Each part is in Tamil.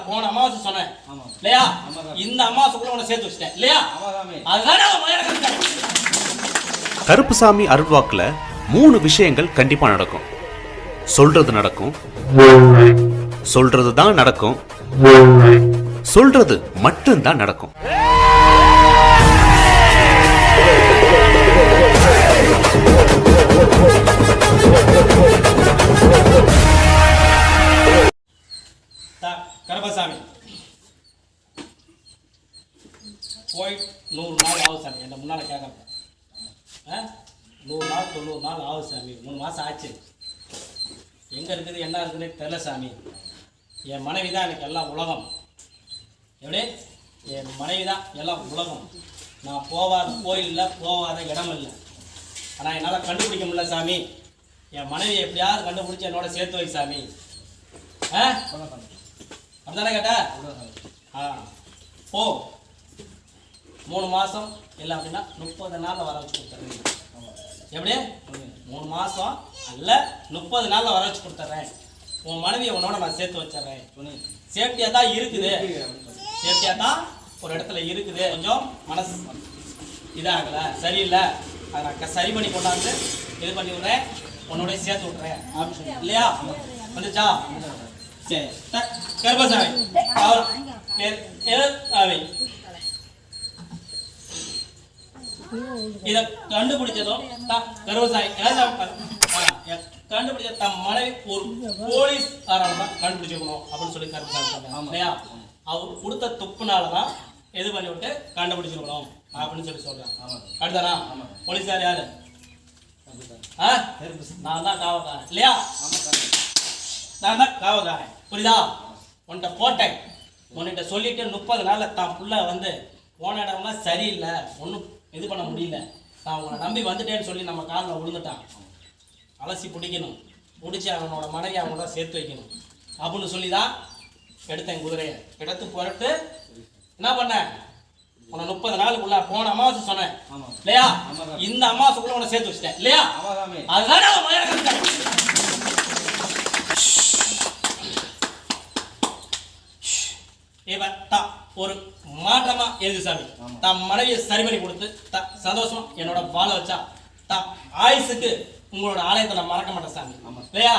போன அமாவாசை சொன்னேன் இல்லையா? இந்த அமாவாசைக்குள்ள உன்னை சேர்த்து வச்சிட்டேன் இல்லையா? கருப்புசாமி அருள்வாக்குல 3 விஷயங்கள் கண்டிப்பா நடக்கும். சொல்றது நடக்கும், சொல்றது தான் நடக்கும், சொல்றது மட்டும்தான் நடக்கும். கருப்பசாமி போய் 100 நாள் ஆகுது சாமி. என்ன முன்னால கேட்க 100 நாள் 90 நாள் ஆகுது சாமி. 3 மாதம் ஆச்சு. எங்கே இருக்குது என்ன இருக்குதுன்னு தெரியல சாமி. என் மனைவி தான் எனக்கு எல்லாம் உலகம். எப்படி? என் மனைவி தான் எல்லாம் உலகம். நான் போகாத கோயில் இல்லை, போகாத இடம் இல்லை. ஆனால் என்னால் கண்டுபிடிக்க முடியல சாமி. என் மனைவியை எப்படியாவது கண்டுபிடிச்சி என்னோட சேர்த்து வை சாமி. அப்படிதானே கேட்ட? போ 3 மாதம் இல்லை அப்படின்னா 30 நாளில் வர வச்சு கொடுத்துட்றேன். எப்படி? 3 மாதம் அல்ல 30 நாளில் வர வச்சு கொடுத்துட்றேன். உன் மனைவியை உன்னோட நான் சேர்த்து வச்சிட்றேன். சேஃப்டியாக தான் இருக்குது, சேஃப்டியாக தான் ஒரு இடத்துல இருக்குது. கொஞ்சம் மனசு இதாகலை, சரியில்லை. அதை நான் சரி பண்ணி கொண்டாந்து இது பண்ணி விட்றேன், உன்னோடய சேர்த்து விட்றேன் அப்படின்னு சொல்லி இல்லையா? வந்துச்சா? சரி. கருப்பசாமி இதை கண்டுபிடிச்சதும் கருப்பசாமி கண்டுபிடிச்ச தம் மனைவி ஒரு போலீஸ் கண்டுபிடிச்சிருக்கணும் அப்படின்னு சொல்லி கருப்பசாமி சொன்னாங்க இல்லையா? அவர் கொடுத்த துப்புனாலதான் இது பண்ணி விட்டு கண்டுபிடிச்சிருக்கணும் அப்படின்னு சொல்லி சொல்றாங்க. அடுத்தானா போலீஸார் யாரு? நான் தான் காவல்காரன் இல்லையா? நான் தான் காவல்காரன். புரியுதா? உன்கிட்ட போட்டேன், உன்கிட்ட சொல்லிட்டு 30 நாளில் தான் புள்ள வந்து போன இடம்லாம் சரியில்லை, ஒன்றும் இது பண்ண முடியல, நான் உங்களை நம்பி வந்துட்டேன்னு சொல்லி நம்ம காலில் விழுந்துட்டான். அலசி பிடிக்கணும், பிடிச்சி அவனோட மனைவி அவங்களோட சேர்த்து வைக்கணும் அப்படின்னு சொல்லி தான் எடுத்தேன் குதிரையை. எடுத்து போட்டு என்ன பண்ணேன்? உன்னை 30 நாளுக்குள்ள போன அமாவாசை சொன்னேன் இல்லையா? இந்த அமாவாசைக்குள்ள உன்னை சேர்த்து வச்சிட்டேன் இல்லையா? அதுதான் ஒரு மாற்றமா எழுது சாமி. தம் மனைவியை சரி பண்ணி கொடுத்து சந்தோஷமா என்னோட வாழ வச்சா ஆயுசுக்கு உங்களோட ஆலயத்தை நான் மறக்க மாட்டேன் சாமி இல்லையா?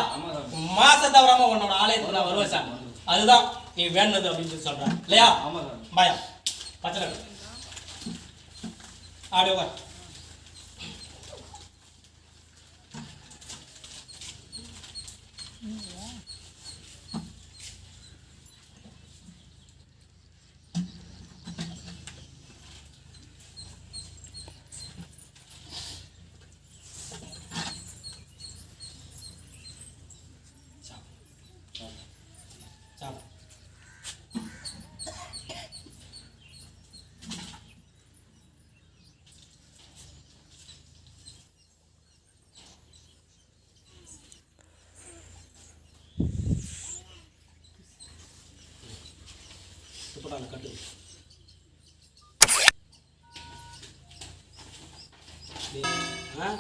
மாசம் தவறாம உன்னோட ஆலயத்தை நான் வருவேன் சாமி. அதுதான் நீ வேண்டது அப்படின்னு சொல்லி சொல்றேன் இல்லையா? பயம் பச்சை ஆடியோ கட்டு.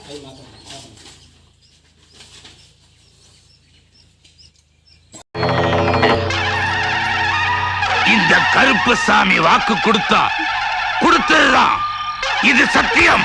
கை மாற்ற இந்த கருப்புசாமி வாக்கு கொடுத்ததுதான், இது சத்தியம்.